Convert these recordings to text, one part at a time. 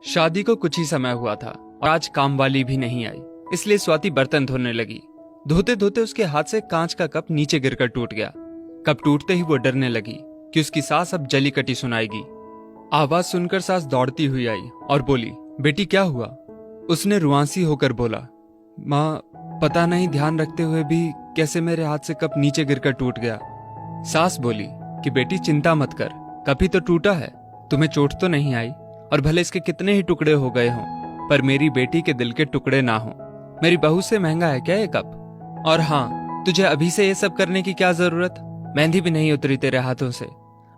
शादी को कुछ ही समय हुआ था और आज काम वाली भी नहीं आई, इसलिए स्वाति बर्तन धोने लगी। धोते धोते उसके हाथ से कांच का कप नीचे गिरकर टूट गया। कप टूटते ही वो डरने लगी कि उसकी सास अब जली कटी सुनाएगी। आवाज सुनकर सास दौड़ती हुई आई और बोली, बेटी क्या हुआ? उसने रुआंसी होकर बोला, माँ पता नहीं ध्यान रखते हुए भी कैसे मेरे हाथ से कप नीचे गिरकर टूट गया। सास बोली कि बेटी चिंता मत कर, कप ही तो टूटा है, तुम्हें चोट तो नहीं आई, और भले इसके कितने ही टुकड़े हो गए हों, पर मेरी बेटी के दिल के टुकड़े ना हो। मेरी बहू से महंगा है क्या ये कप? और हाँ, तुझे अभी से ये सब करने की क्या जरूरत? मेहंदी भी नहीं उतरी तेरे हाथों से।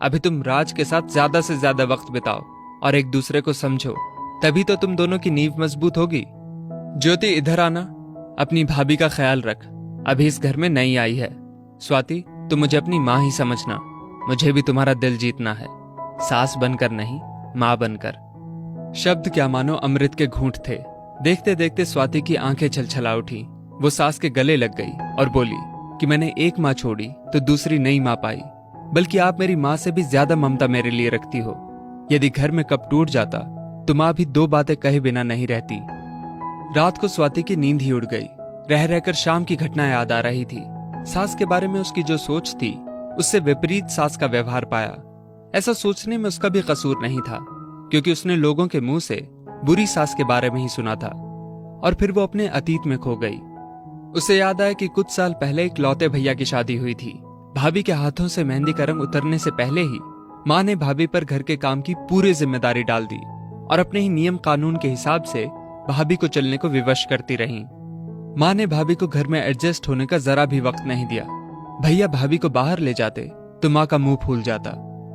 अभी तुम राज के साथ ज्यादा से ज्यादा वक्त बिताओ और एक दूसरे को समझो, तभी तो तुम दोनों की नींव मजबूत होगी। ज्योति इधर आना, अपनी भाभी का ख्याल रख, अभी इस घर में नई आई है। स्वाति तुम मुझे अपनी माँ ही समझना, मुझे भी तुम्हारा दिल जीतना है, सास बनकर नहीं माँ बनकर। शब्द क्या मानो अमृत के घूंट थे। देखते देखते स्वाति की आंखें छलछला उठी। वो सास के गले लग गई और बोली कि मैंने एक माँ छोड़ी तो दूसरी नई माँ पाई, बल्कि आप मेरी माँ से भी ज्यादा ममता मेरे लिए रखती हो। यदि घर में कप टूट जाता तो माँ भी दो बातें कहे बिना नहीं रहती। रात को स्वाति की नींद ही उड़ गई। रह रहकर शाम की घटना याद आ रही थी। सास के बारे में उसकी जो सोच थी उससे विपरीत सास का व्यवहार पाया। ऐसा सोचने में उसका भी कसूर नहीं था, क्योंकि उसने लोगों के मुंह से बुरी सास के बारे में ही सुना था और फिर वो अपने अतीत में खो गई। उसे याद आया कि कुछ साल पहले एक लौते भैया की शादी हुई थी। भाभी के हाथों से मेहंदी का रंग उतरने से पहले ही माँ ने भाभी पर घर के काम की पूरी जिम्मेदारी डाल दी और अपने ही नियम कानून के हिसाब से भाभी को चलने को विवश करती रही। माँ ने भाभी को घर में एडजस्ट होने का जरा भी वक्त नहीं दिया। भैया भाभी को बाहर ले जाते तो माँ का मुंह फूल जाता।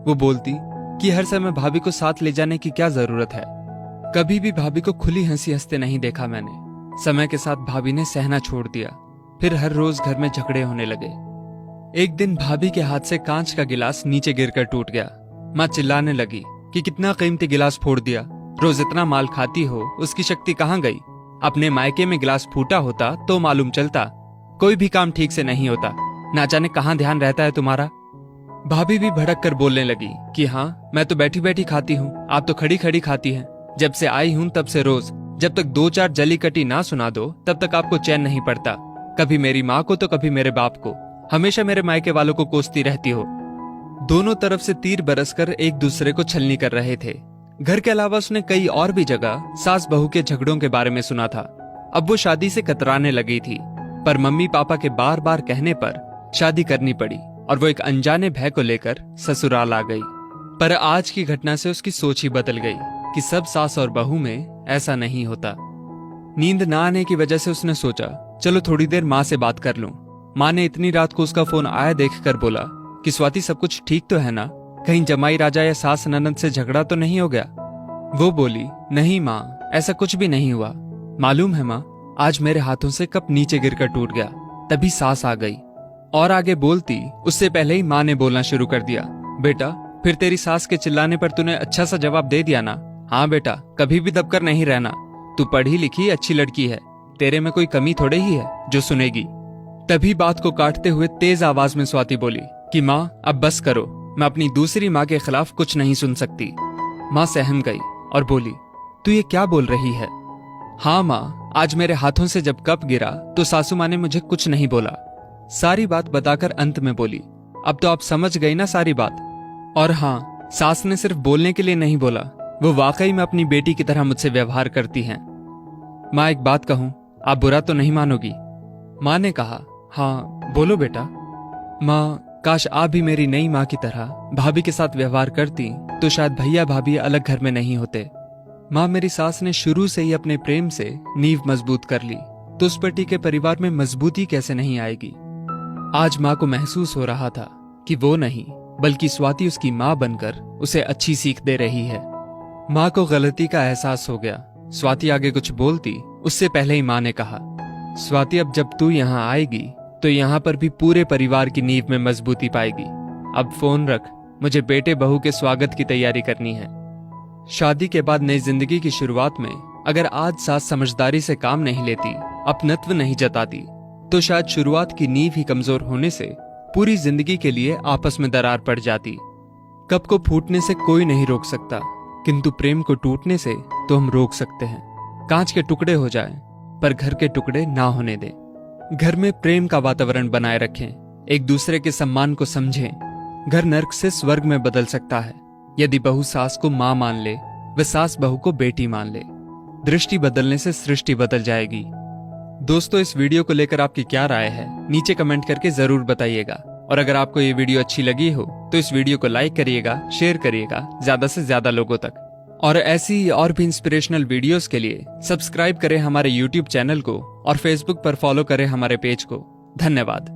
वो बोलती कि हर समय भाभी को साथ ले जाने की क्या जरूरत है। कभी भी भाभी को खुली हंसी हंसते नहीं देखा मैंने। समय के साथ भाभी ने सहना छोड़ दिया, फिर हर रोज घर में झगड़े होने लगे। एक दिन भाभी के हाथ से कांच का गिलास नीचे गिरकर टूट गया। माँ चिल्लाने लगी कि कितना कीमती गिलास फोड़ दिया, रोज इतना माल खाती हो, उसकी शक्ति कहाँ गई? अपने मायके में गिलास फूटा होता तो मालूम चलता। कोई भी काम ठीक से नहीं होता, ना जाने कहाँ ध्यान रहता है तुम्हारा। भाभी भी भड़क कर बोलने लगी कि हाँ, मैं तो बैठी बैठी खाती हूँ, आप तो खड़ी खड़ी खाती हैं। जब से आई हूँ तब से रोज, जब तक दो चार जली कटी ना सुना दो तब तक आपको चैन नहीं पड़ता। कभी मेरी माँ को तो कभी मेरे बाप को, हमेशा मेरे मायके वालों को कोसती रहती हो। दोनों तरफ से तीर बरसकर एक दूसरे को छलनी कर रहे थे। घर के अलावा उसने कई और भी जगह सास बहू के झगड़ों के बारे में सुना था। अब वो शादी से कतराने लगी थी, पर मम्मी पापा के बार बार कहने पर शादी करनी पड़ी और वो एक अनजाने भय को लेकर ससुराल आ गई। पर आज की घटना से उसकी सोच ही बदल गई कि सब सास और बहू में ऐसा नहीं होता। नींद ना आने की वजह से उसने सोचा, चलो थोड़ी देर माँ से बात कर लूं। माँ ने इतनी रात को उसका फोन आया देखकर बोला कि स्वाति सब कुछ ठीक तो है ना? कहीं जमाई राजा या सास ननद से झगड़ा तो नहीं हो गया? वो बोली, नहीं माँ, ऐसा कुछ भी नहीं हुआ। मालूम है माँ, आज मेरे हाथों से कप नीचे गिरकर टूट गया, तभी सास आ गई। और आगे बोलती उससे पहले ही माँ ने बोलना शुरू कर दिया, बेटा फिर तेरी सास के चिल्लाने पर तूने अच्छा सा जवाब दे दिया ना? हाँ बेटा, कभी भी दबकर नहीं रहना। तू पढ़ी लिखी अच्छी लड़की है, तेरे में कोई कमी थोड़े ही है जो सुनेगी। तभी बात को काटते हुए तेज आवाज में स्वाति बोली कि माँ अब बस करो, मैं अपनी दूसरी माँ के खिलाफ कुछ नहीं सुन सकती। माँ सहम गई और बोली, तू ये क्या बोल रही है? हाँ माँ, आज मेरे हाथों से जब कप गिरा तो सासू माँ ने मुझे कुछ नहीं बोला। सारी बात बताकर अंत में बोली, अब तो आप समझ गई ना सारी बात। और हाँ, सास ने सिर्फ बोलने के लिए नहीं बोला, वो वाकई में अपनी बेटी की तरह मुझसे व्यवहार करती हैं। माँ एक बात कहूँ, आप बुरा तो नहीं मानोगी? माँ ने कहा, हाँ बोलो बेटा। माँ, काश आप भी मेरी नई माँ की तरह भाभी के साथ व्यवहार करती तो शायद भैया भाभी अलग घर में नहीं होते। माँ, मेरी सास ने शुरू से ही अपने प्रेम से नींव मजबूत कर ली, तो उस पर टिके परिवार में मजबूती कैसे नहीं आएगी? आज माँ को महसूस हो रहा था कि वो नहीं बल्कि स्वाति उसकी माँ बनकर उसे अच्छी सीख दे रही है। माँ को गलती का एहसास हो गया। स्वाति आगे कुछ बोलती उससे पहले ही माँ ने कहा, स्वाति अब जब तू यहाँ आएगी तो यहाँ पर भी पूरे परिवार की नींव में मजबूती पाएगी। अब फोन रख, मुझे बेटे बहू के स्वागत की तैयारी करनी है। शादी के बाद नई जिंदगी की शुरुआत में अगर आज सास समझदारी से काम नहीं लेती, अपनत्व नहीं जताती, तो शायद शुरुआत की नींव ही कमजोर होने से पूरी जिंदगी के लिए आपस में दरार पड़ जाती। कप को फूटने से कोई नहीं रोक सकता, किंतु प्रेम को टूटने से तो हम रोक सकते हैं। कांच के टुकड़े हो जाएं, पर घर के टुकड़े ना होने दें। घर में प्रेम का वातावरण बनाए रखें, एक दूसरे के सम्मान को समझें। घर नर्क से स्वर्ग में बदल सकता है यदि बहू सास को मां मान ले, व सास बहू को बेटी मान ले। दृष्टि बदलने से सृष्टि बदल जाएगी। दोस्तों, इस वीडियो को लेकर आपकी क्या राय है, नीचे कमेंट करके जरूर बताइएगा। और अगर आपको ये वीडियो अच्छी लगी हो तो इस वीडियो को लाइक करिएगा, शेयर करिएगा ज्यादा से ज्यादा लोगों तक। और ऐसी और भी इंस्पिरेशनल वीडियोस के लिए सब्सक्राइब करें हमारे YouTube चैनल को और Facebook पर फॉलो करें हमारे पेज को। धन्यवाद।